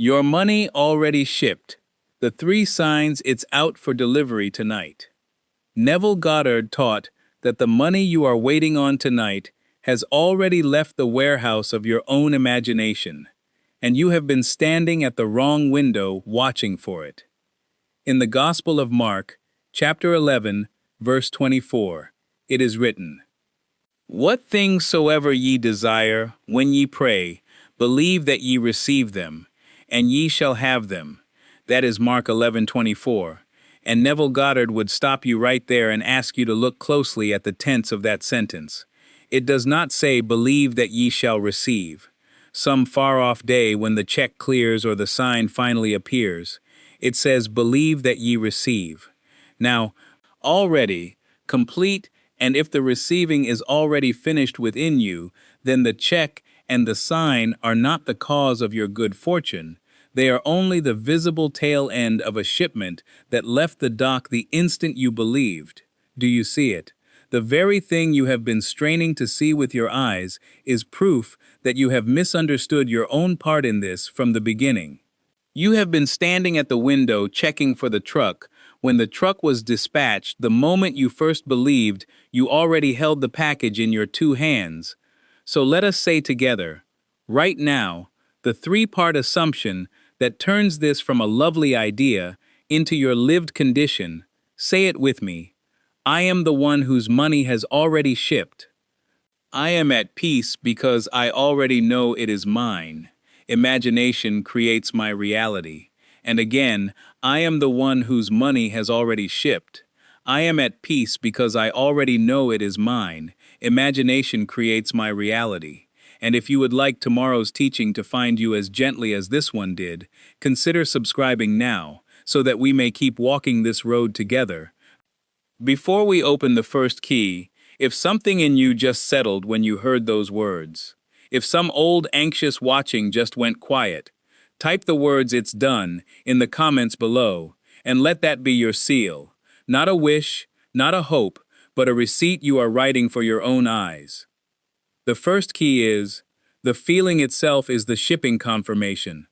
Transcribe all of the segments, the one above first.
Your money already shipped. The 3 signs it's out for delivery tonight. Neville Goddard taught that the money you are waiting on tonight has already left the warehouse of your own imagination, and you have been standing at the wrong window watching for it. In the Gospel of Mark, chapter 11, verse 24, it is written, "What things soever ye desire, when ye pray, believe that ye receive them, and ye shall have them." That is Mark 11:24. And Neville Goddard would stop you right there and ask you to look closely at the tense of that sentence. It does not say, "Believe that ye shall receive," some far-off day when the check clears or the sign finally appears. It says, "Believe that ye receive." Now, already, complete, and if the receiving is already finished within you, then the check and the sign are not the cause of your good fortune. They are only the visible tail end of a shipment that left the dock the instant you believed. Do you see it? The very thing you have been straining to see with your eyes is proof that you have misunderstood your own part in this from the beginning. You have been standing at the window checking for the truck. When the truck was dispatched, the moment you first believed, you already held the package in your 2 hands. So let us say together, right now, the 3-part assumption that turns this from a lovely idea into your lived condition. Say it with me. I am the one whose money has already shipped. I am at peace because I already know it is mine. Imagination creates my reality. And again, I am the one whose money has already shipped. I am at peace because I already know it is mine. Imagination creates my reality. And if you would like tomorrow's teaching to find you as gently as this one did, consider subscribing now, so that we may keep walking this road together. Before we open the first key, if something in you just settled when you heard those words, if some old anxious watching just went quiet, type the words "It's done" in the comments below, and let that be your seal. Not a wish, not a hope, but a receipt you are writing for your own eyes. The first key is, the feeling itself is the shipping confirmation,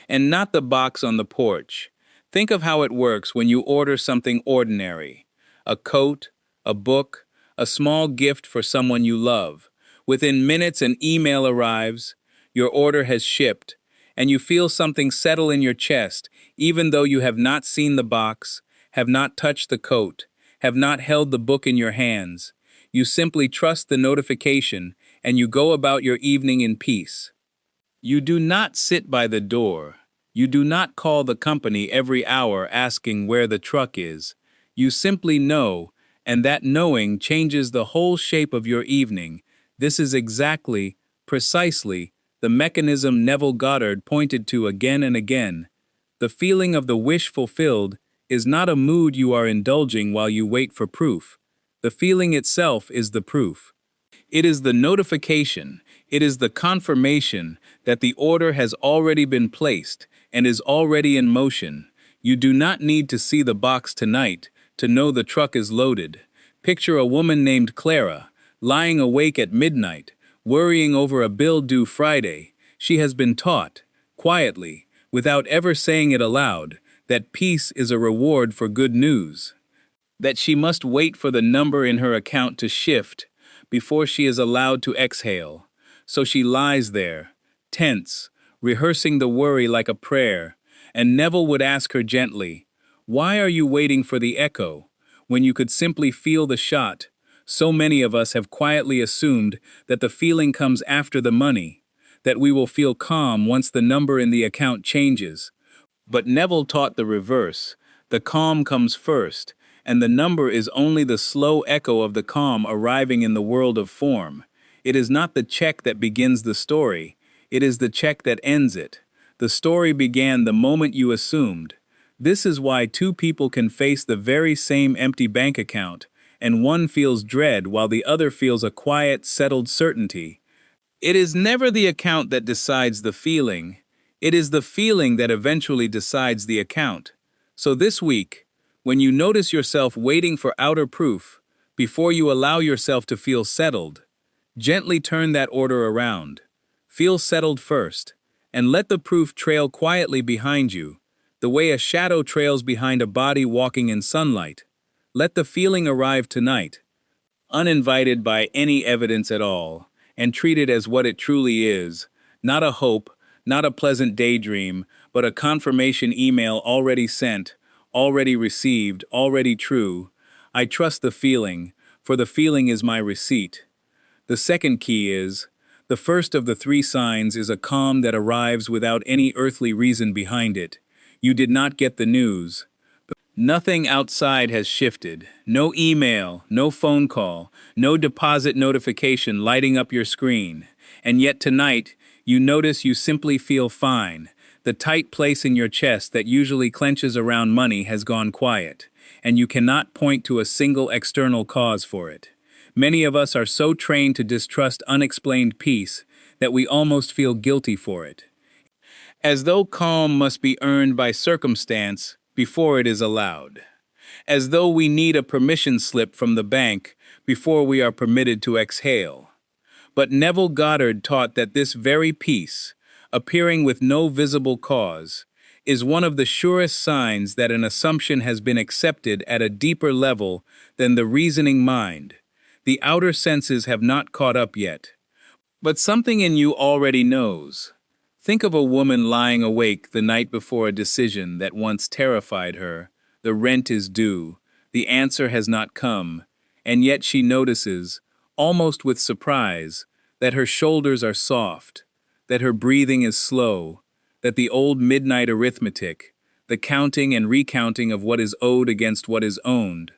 and not the box on the porch. Think of how it works when you order something ordinary. A coat, a book, a small gift for someone you love. Within minutes an email arrives, your order has shipped, and you feel something settle in your chest, even though you have not seen the box, have not touched the coat, have not held the book in your hands. You simply trust the notification, and you go about your evening in peace. You do not sit by the door. You do not call the company every hour asking where the truck is. You simply know, and that knowing changes the whole shape of your evening. This is exactly, precisely, the mechanism Neville Goddard pointed to again and again. The feeling of the wish fulfilled is not a mood you are indulging while you wait for proof. The feeling itself is the proof. It is the notification, it is the confirmation that the order has already been placed and is already in motion. You do not need to see the box tonight to know the truck is loaded. Picture a woman named Clara, lying awake at midnight, worrying over a bill due Friday. She has been taught, quietly, without ever saying it aloud, that peace is a reward for good news. That she must wait for the number in her account to shift before she is allowed to exhale. So she lies there, tense, rehearsing the worry like a prayer, and Neville would ask her gently, "Why are you waiting for the echo, when you could simply feel the shot?" So many of us have quietly assumed that the feeling comes after the money, that we will feel calm once the number in the account changes. But Neville taught the reverse. The calm comes first, and the number is only the slow echo of the calm arriving in the world of form. It is not the check that begins the story, it is the check that ends it. The story began the moment you assumed. This is why 2 people can face the very same empty bank account, and one feels dread while the other feels a quiet, settled certainty. It is never the account that decides the feeling. It is the feeling that eventually decides the account. So this week, when you notice yourself waiting for outer proof, before you allow yourself to feel settled, gently turn that order around. Feel settled first, and let the proof trail quietly behind you, the way a shadow trails behind a body walking in sunlight. Let the feeling arrive tonight, uninvited by any evidence at all, and treat it as what it truly is, not a hope, not a pleasant daydream, but a confirmation email already sent, already received, already true. I trust the feeling, for the feeling is my receipt. The second key is, the first of the three signs is a calm that arrives without any earthly reason behind it. You did not get the news. Nothing outside has shifted. No email, no phone call, no deposit notification lighting up your screen. And yet tonight, you notice you simply feel fine. The tight place in your chest that usually clenches around money has gone quiet, and you cannot point to a single external cause for it. Many of us are so trained to distrust unexplained peace that we almost feel guilty for it, as though calm must be earned by circumstance before it is allowed, as though we need a permission slip from the bank before we are permitted to exhale. But Neville Goddard taught that this very peace, appearing with no visible cause, is one of the surest signs that an assumption has been accepted at a deeper level than the reasoning mind. The outer senses have not caught up yet, but something in you already knows. Think of a woman lying awake the night before a decision that once terrified her. The rent is due, the answer has not come, and yet she notices, almost with surprise, that her shoulders are soft, that her breathing is slow, that the old midnight arithmetic, the counting and recounting of what is owed against what is owned,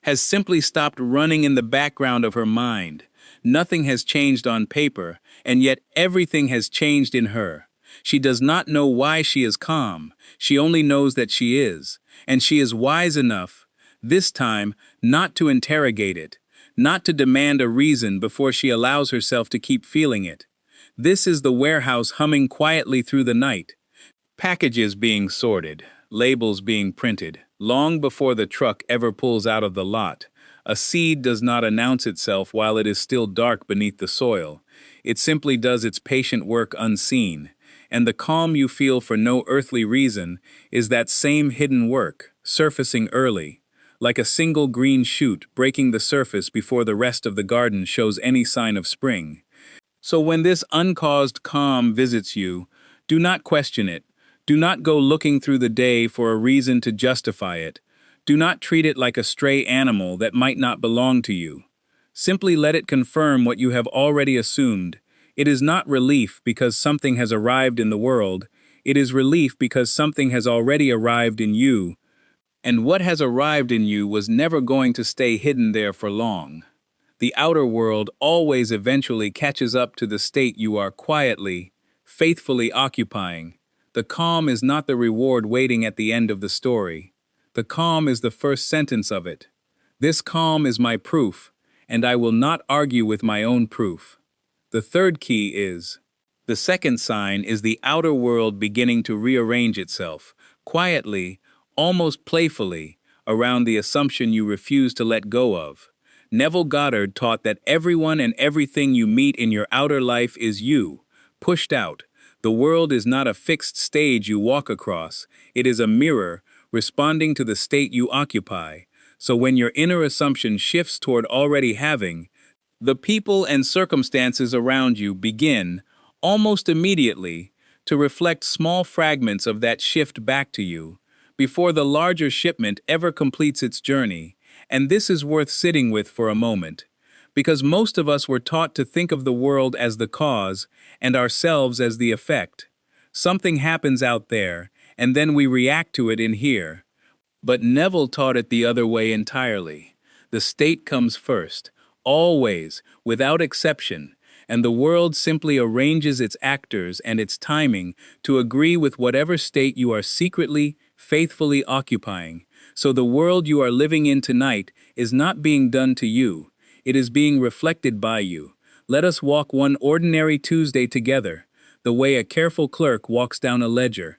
has simply stopped running in the background of her mind. Nothing has changed on paper, and yet everything has changed in her. She does not know why she is calm, she only knows that she is, and she is wise enough, this time, not to interrogate it, not to demand a reason before she allows herself to keep feeling it. This is the warehouse humming quietly through the night, packages being sorted, labels being printed, long before the truck ever pulls out of the lot. A seed does not announce itself while it is still dark beneath the soil. It simply does its patient work unseen, and the calm you feel for no earthly reason is that same hidden work, surfacing early, like a single green shoot breaking the surface before the rest of the garden shows any sign of spring. So when this uncaused calm visits you, do not question it. Do not go looking through the day for a reason to justify it. Do not treat it like a stray animal that might not belong to you. Simply let it confirm what you have already assumed. It is not relief because something has arrived in the world. It is relief because something has already arrived in you. And what has arrived in you was never going to stay hidden there for long. The outer world always eventually catches up to the state you are quietly, faithfully occupying. The calm is not the reward waiting at the end of the story. The calm is the first sentence of it. This calm is my proof, and I will not argue with my own proof. The third key is, the second sign is the outer world beginning to rearrange itself, quietly, almost playfully, around the assumption you refuse to let go of. Neville Goddard taught that everyone and everything you meet in your outer life is you, pushed out. The world is not a fixed stage you walk across, it is a mirror, responding to the state you occupy. So when your inner assumption shifts toward already having, the people and circumstances around you begin, almost immediately, to reflect small fragments of that shift back to you, before the larger shipment ever completes its journey. And this is worth sitting with for a moment, because most of us were taught to think of the world as the cause and ourselves as the effect. Something happens out there, and then we react to it in here. But Neville taught it the other way entirely. The state comes first, always, without exception, and the world simply arranges its actors and its timing to agree with whatever state you are secretly, faithfully occupying. So the world you are living in tonight is not being done to you, it is being reflected by you. Let us walk one ordinary Tuesday together, the way a careful clerk walks down a ledger.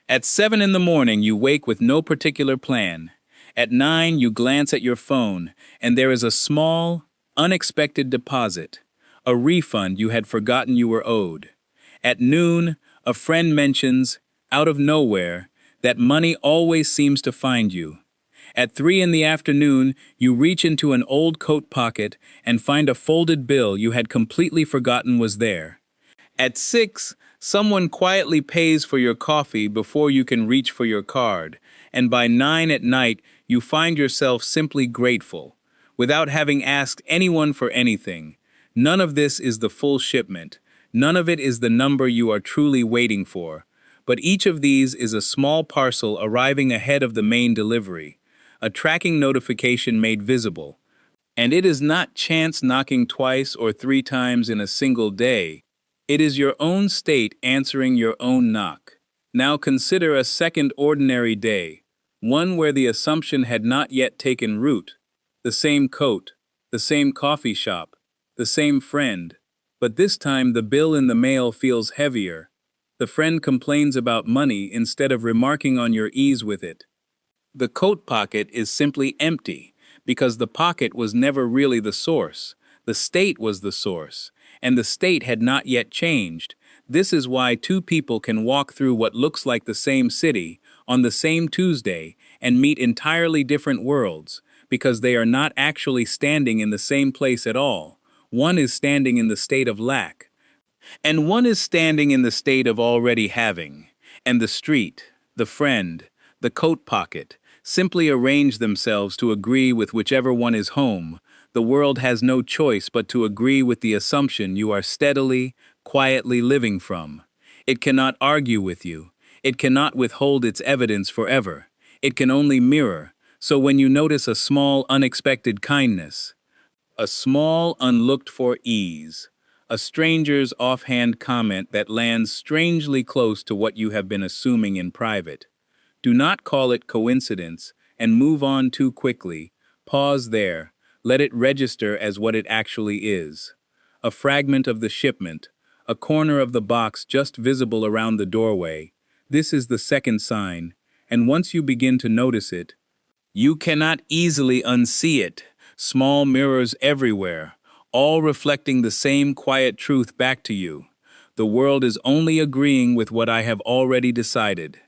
At 7 in the morning, you wake with no particular plan. At 9, you glance at your phone, and there is a small, unexpected deposit, a refund you had forgotten you were owed. At noon, a friend mentions, out of nowhere, that money always seems to find you. At 3 in the afternoon, you reach into an old coat pocket and find a folded bill you had completely forgotten was there. At 6, someone quietly pays for your coffee before you can reach for your card, and by 9 at night, you find yourself simply grateful, without having asked anyone for anything. None of this is the full shipment. None of it is the number you are truly waiting for. But each of these is a small parcel arriving ahead of the main delivery, a tracking notification made visible. And it is not chance knocking twice or 3 times in a single day. It is your own state answering your own knock. Now consider a second ordinary day, one where the assumption had not yet taken root. The same coat, the same coffee shop, the same friend, but this time the bill in the mail feels heavier. The friend complains about money instead of remarking on your ease with it. The coat pocket is simply empty, because the pocket was never really the source. The state was the source, and the state had not yet changed. This is why two people can walk through what looks like the same city on the same Tuesday and meet entirely different worlds, because they are not actually standing in the same place at all. One is standing in the state of lack, and one is standing in the state of already having. And the street, the friend, the coat pocket, simply arrange themselves to agree with whichever one is home. The world has no choice but to agree with the assumption you are steadily, quietly living from. It cannot argue with you. It cannot withhold its evidence forever. It can only mirror. So when you notice a small, unexpected kindness, a small, unlooked-for ease, a stranger's offhand comment that lands strangely close to what you have been assuming in private, do not call it coincidence and move on too quickly. Pause there. Let it register as what it actually is. A fragment of the shipment, a corner of the box just visible around the doorway. This is the second sign, and once you begin to notice it, you cannot easily unsee it. Small mirrors everywhere, all reflecting the same quiet truth back to you. The world is only agreeing with what I have already decided.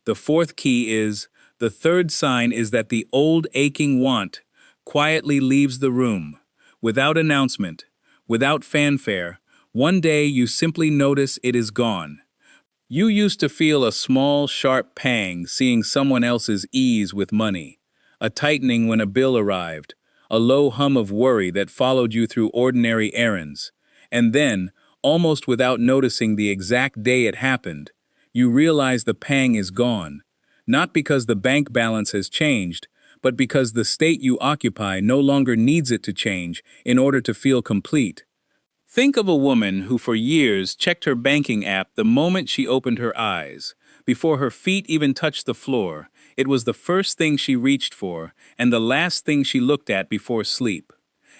The fourth key is, the third sign is that the old aching want quietly leaves the room. Without announcement, without fanfare, one day you simply notice it is gone. You used to feel a small, sharp pang seeing someone else's ease with money, a tightening when a bill arrived, a low hum of worry that followed you through ordinary errands. And then, almost without noticing the exact day it happened, you realize the pang is gone, not because the bank balance has changed, but because the state you occupy no longer needs it to change in order to feel complete. Think of a woman who for years checked her banking app the moment she opened her eyes. Before her feet even touched the floor, it was the first thing she reached for and the last thing she looked at before sleep.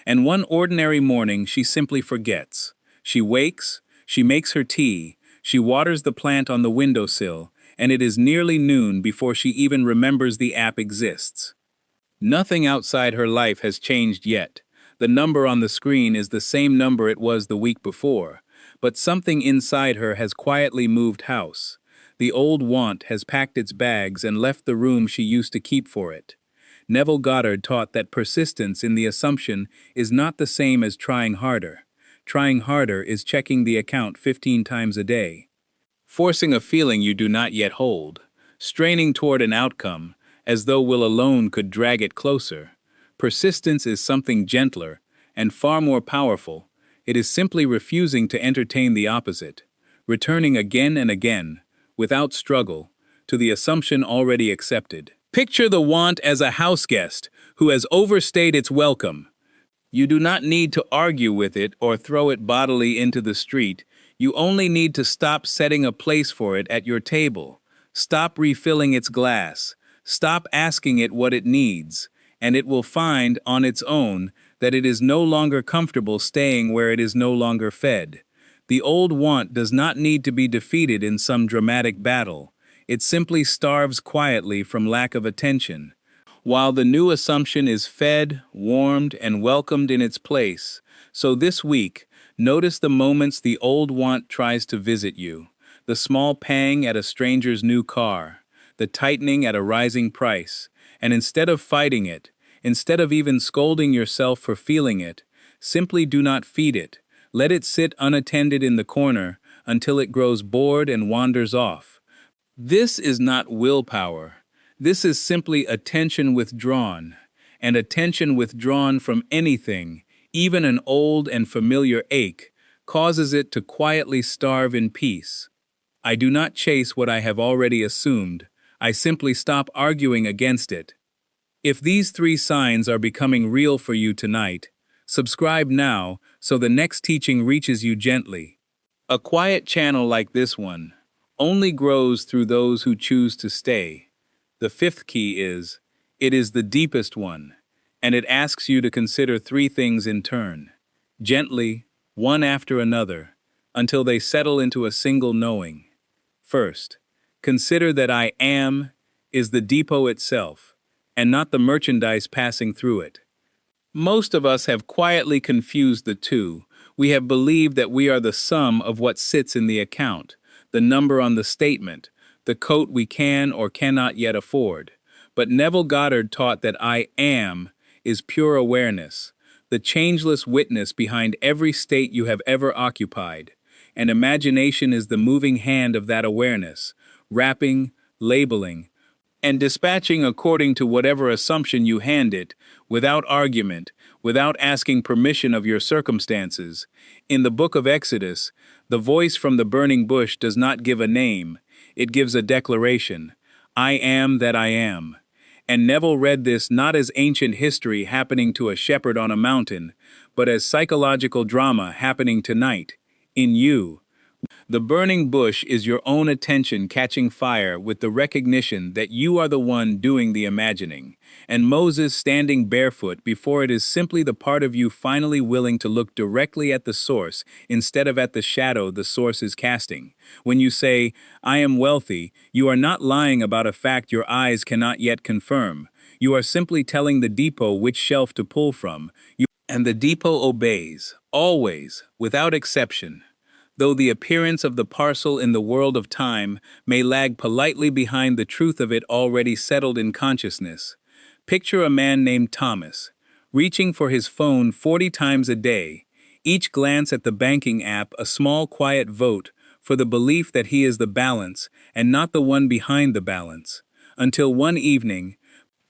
And one ordinary morning she simply forgets. She wakes, she makes her tea, she waters the plant on the windowsill, and it is nearly noon before she even remembers the app exists. Nothing outside her life has changed yet. The number on the screen is the same number it was the week before, but something inside her has quietly moved house. The old want has packed its bags and left the room she used to keep for it. Neville Goddard taught that persistence in the assumption is not the same as trying harder. Trying harder is checking the account 15 times a day, forcing a feeling you do not yet hold, straining toward an outcome, as though will alone could drag it closer. Persistence is something gentler and far more powerful. It is simply refusing to entertain the opposite, returning again and again, without struggle, to the assumption already accepted. Picture the want as a house guest who has overstayed its welcome. You do not need to argue with it or throw it bodily into the street. You only need to stop setting a place for it at your table. Stop refilling its glass. Stop asking it what it needs, and it will find, on its own, that it is no longer comfortable staying where it is no longer fed. The old want does not need to be defeated in some dramatic battle. It simply starves quietly from lack of attention, while the new assumption is fed, warmed, and welcomed in its place. So this week, Notice the moments the old want tries to visit you, the small pang at a stranger's new car, the tightening at a rising price, and instead of fighting it, instead of even scolding yourself for feeling it, simply do not feed it. Let it sit unattended in the corner until it grows bored and wanders off. This is not willpower. This is simply attention withdrawn, and attention withdrawn from anything, even an old and familiar ache, causes it to quietly starve in peace. I do not chase what I have already assumed, I simply stop arguing against it. If these three signs are becoming real for you tonight, subscribe now so the next teaching reaches you gently. A quiet channel like this one only grows through those who choose to stay. The fifth key is, it is the deepest one, and it asks you to consider three things in turn, gently, one after another, until they settle into a single knowing. First, consider that I am is the depot itself, and not the merchandise passing through it. Most of us have quietly confused the two. We have believed that we are the sum of what sits in the account, the number on the statement, the coat we can or cannot yet afford. But Neville Goddard taught that I am is pure awareness, the changeless witness behind every state you have ever occupied. And imagination is the moving hand of that awareness, wrapping, labeling, and dispatching according to whatever assumption you hand it, without argument, without asking permission of your circumstances. In the book of Exodus, the voice from the burning bush does not give a name, it gives a declaration, I am that I am. And Neville read this not as ancient history happening to a shepherd on a mountain, but as psychological drama happening tonight, in you. The burning bush is your own attention catching fire with the recognition that you are the one doing the imagining, and Moses standing barefoot before it is simply the part of you finally willing to look directly at the source instead of at the shadow the source is casting. When you say, I am wealthy, you are not lying about a fact your eyes cannot yet confirm. You are simply telling the depot which shelf to pull from, and the depot obeys, always, without exception. Though the appearance of the parcel in the world of time may lag politely behind the truth of it already settled in consciousness. Picture a man named Thomas, reaching for his phone 40 times a day, each glance at the banking app a small quiet vote for the belief that he is the balance and not the one behind the balance, until one evening,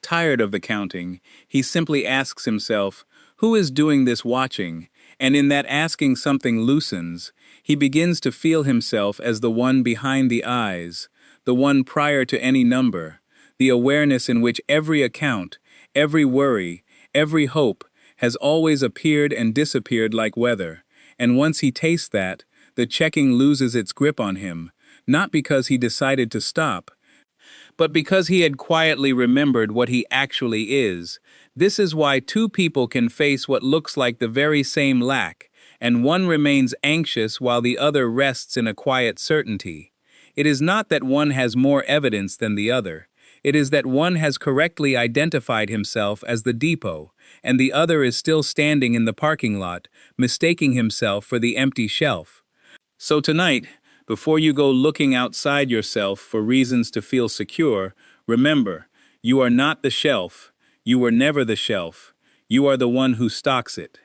tired of the counting, he simply asks himself, who is doing this watching? And in that asking something loosens, he begins to feel himself as the one behind the eyes, the one prior to any number, the awareness in which every account, every worry, every hope has always appeared and disappeared like weather, and once he tastes that, the checking loses its grip on him, not because he decided to stop, but because he had quietly remembered what he actually is. This is why two people can face what looks like the very same lack, and one remains anxious while the other rests in a quiet certainty. It is not that one has more evidence than the other. It is that one has correctly identified himself as the depot, and the other is still standing in the parking lot, mistaking himself for the empty shelf. So tonight, before you go looking outside yourself for reasons to feel secure, remember, you are not the shelf. You were never the shelf. You are the one who stocks it.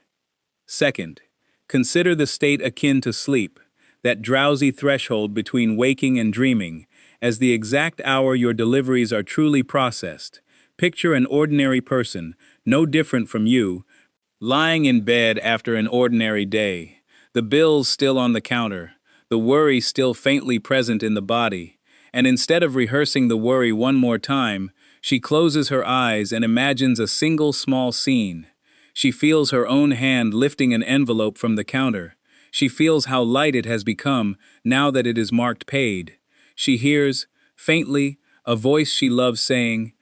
Second, consider the state akin to sleep, that drowsy threshold between waking and dreaming, as the exact hour your deliveries are truly processed. Picture an ordinary person, no different from you, lying in bed after an ordinary day, the bills still on the counter, the worry still faintly present in the body, and instead of rehearsing the worry one more time, she closes her eyes and imagines a single small scene. She feels her own hand lifting an envelope from the counter. She feels how light it has become now that it is marked paid. She hears, faintly, a voice she loves saying,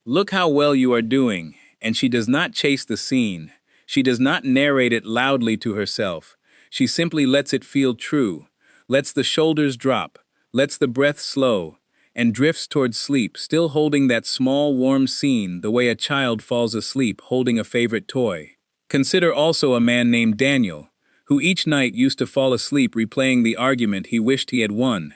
"Look how well you are doing," and she does not chase the scene. She does not narrate it loudly to herself. She simply lets it feel true, lets the shoulders drop, lets the breath slow, and drifts towards sleep, still holding that small, warm scene the way a child falls asleep holding a favorite toy. Consider also a man named Daniel, who each night used to fall asleep replaying the argument he wished he had won,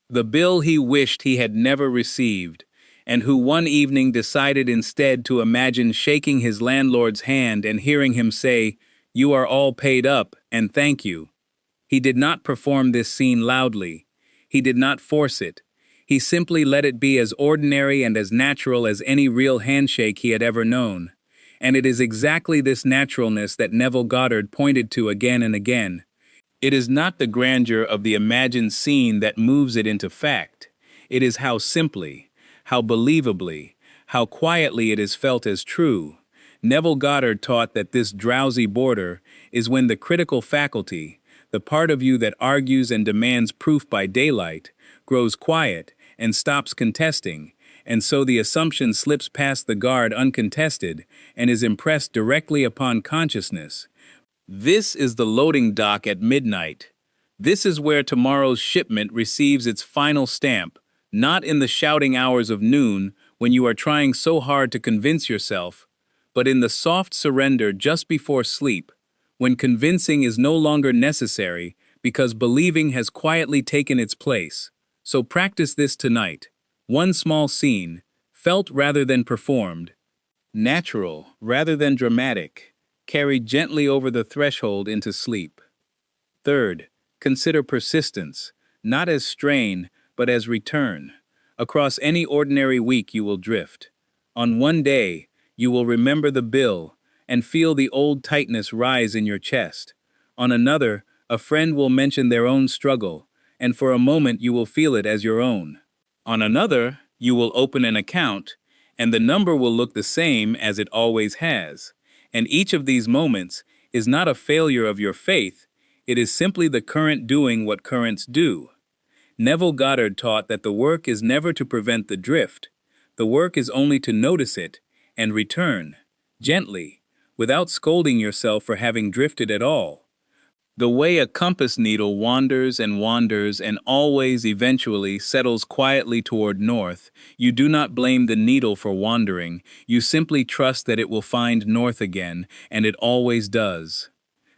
the bill he wished he had never received, and who one evening decided instead to imagine shaking his landlord's hand and hearing him say, "You are all paid up, and thank you." He did not perform this scene loudly. He did not force it. He simply let it be as ordinary and as natural as any real handshake he had ever known. And it is exactly this naturalness that Neville Goddard pointed to again and again. It is not the grandeur of the imagined scene that moves it into fact. It is how simply, how believably, how quietly it is felt as true. Neville Goddard taught that this drowsy border is when the critical faculty, the part of you that argues and demands proof by daylight, grows quiet and stops contesting, and so the assumption slips past the guard uncontested and is impressed directly upon consciousness. This is the loading dock at midnight. This is where tomorrow's shipment receives its final stamp, not in the shouting hours of noon when you are trying so hard to convince yourself, but in the soft surrender just before sleep, when convincing is no longer necessary because believing has quietly taken its place. So practice this tonight. One small scene, felt rather than performed, natural rather than dramatic, carried gently over the threshold into sleep. Third, consider persistence, not as strain, but as return. Across any ordinary week you will drift. On one day, you will remember the bill and feel the old tightness rise in your chest. On another, a friend will mention their own struggle, and for a moment you will feel it as your own. On another, you will open an account, and the number will look the same as it always has. And each of these moments is not a failure of your faith, it is simply the current doing what currents do. Neville Goddard taught that the work is never to prevent the drift. The work is only to notice it and return, gently, without scolding yourself for having drifted at all. The way a compass needle wanders and always eventually settles quietly toward north, you do not blame the needle for wandering, you simply trust that it will find north again, and it always does.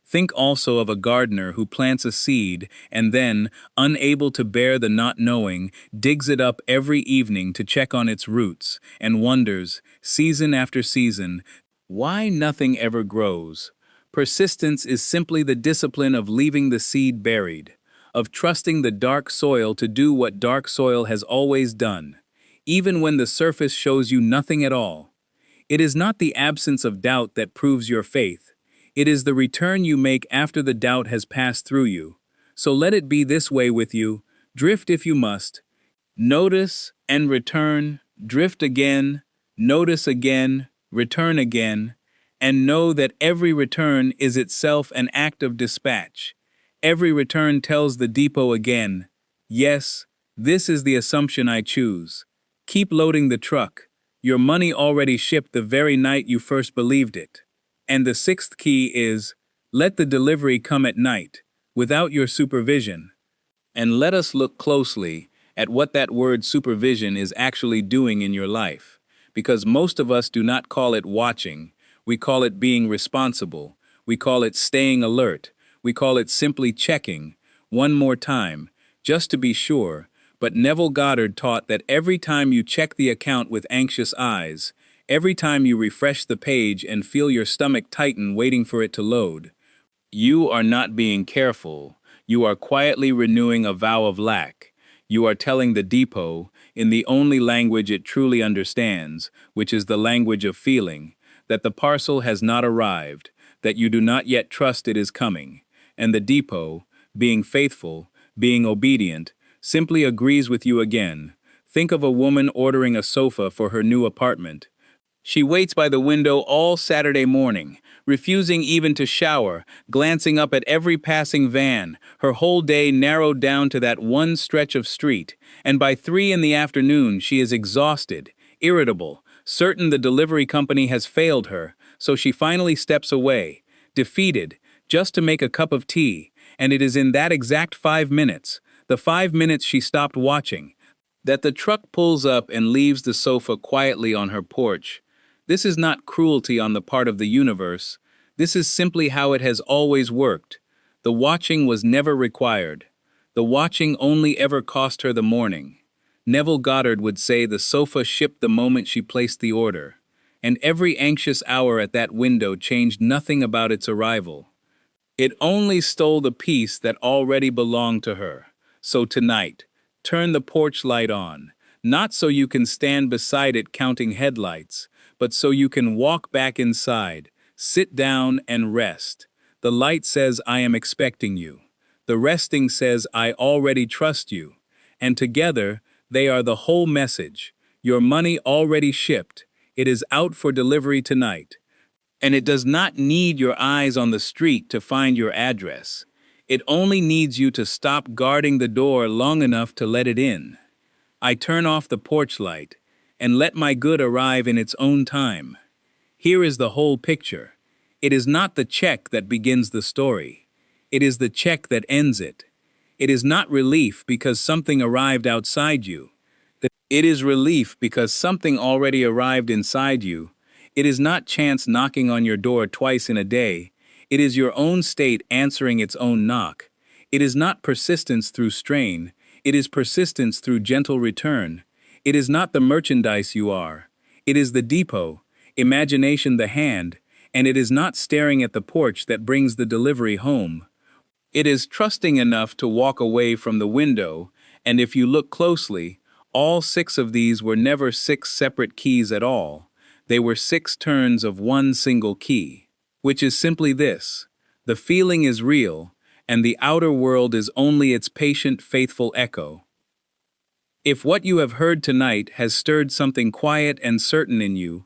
Think also of a gardener who plants a seed and then, unable to bear the not knowing, digs it up every evening to check on its roots, and wonders, season after season, why nothing ever grows. Persistence is simply the discipline of leaving the seed buried, of trusting the dark soil to do what dark soil has always done, even when the surface shows you nothing at all. It is not the absence of doubt that proves your faith. It is the return you make after the doubt has passed through you. So let it be this way with you. Drift if you must. Notice and return, drift again, notice again, return again, and know that every return is itself an act of dispatch. Every return tells the depot again, yes, this is the assumption I choose. Keep loading the truck. Your money already shipped the very night you first believed it. And the sixth key is, let the delivery come at night, without your supervision. And let us look closely at what that word supervision is actually doing in your life, because most of us do not call it watching. We call it being responsible. We call it staying alert. We call it simply checking, one more time, just to be sure. But Neville Goddard taught that every time you check the account with anxious eyes, every time you refresh the page and feel your stomach tighten waiting for it to load, you are not being careful. You are quietly renewing a vow of lack. You are telling the depot, in the only language it truly understands, which is the language of feeling, that the parcel has not arrived, that you do not yet trust it is coming, and the depot, being faithful, being obedient, simply agrees with you again. Think of a woman ordering a sofa for her new apartment. She waits by the window all Saturday morning, refusing even to shower, glancing up at every passing van, her whole day narrowed down to that one stretch of street, and by 3 in the afternoon she is exhausted, irritable, certain the delivery company has failed her, so she finally steps away, defeated, just to make a cup of tea, and it is in that exact 5 minutes, the 5 minutes she stopped watching, that the truck pulls up and leaves the sofa quietly on her porch. This is not cruelty on the part of the universe. This is simply how it has always worked. The watching was never required. The watching only ever cost her the morning. Neville Goddard would say the sofa shipped the moment she placed the order, and every anxious hour at that window changed nothing about its arrival. It only stole the peace that already belonged to her. So tonight, turn the porch light on, not so you can stand beside it counting headlights, but so you can walk back inside, sit down and rest. The light says, I am expecting you. The resting says, I already trust you. And together, they are the whole message. Your money already shipped. It is out for delivery tonight. And it does not need your eyes on the street to find your address. It only needs you to stop guarding the door long enough to let it in. I turn off the porch light and let my good arrive in its own time. Here is the whole picture. It is not the check that begins the story. It is the check that ends it. It is not relief because something arrived outside you. It is relief because something already arrived inside you. It is not chance knocking on your door twice in a day. It is your own state answering its own knock. It is not persistence through strain. It is persistence through gentle return. It is not the merchandise you are. It is the depot, imagination the hand, and it is not staring at the porch that brings the delivery home. It is trusting enough to walk away from the window, and if you look closely, all 6 of these were never 6 separate keys at all. They were 6 turns of one single key, which is simply this: the feeling is real, and the outer world is only its patient, faithful echo. If what you have heard tonight has stirred something quiet and certain in you,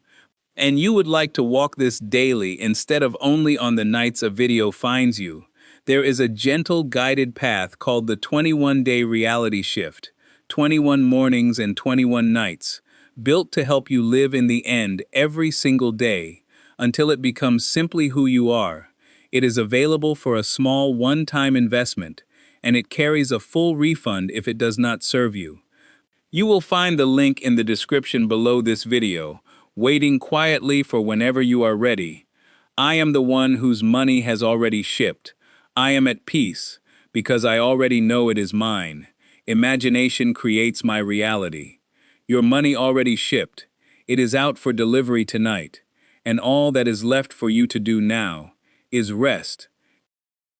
and you would like to walk this daily instead of only on the nights a video finds you, there is a gentle guided path called the 21-day reality shift, 21 mornings and 21 nights, built to help you live in the end every single day, until it becomes simply who you are. It is available for a small one-time investment, and it carries a full refund if it does not serve you. You will find the link in the description below this video, waiting quietly for whenever you are ready. I am the one whose money has already shipped. I am at peace, because I already know it is mine. Imagination creates my reality. Your money already shipped. It is out for delivery tonight. And all that is left for you to do now is rest,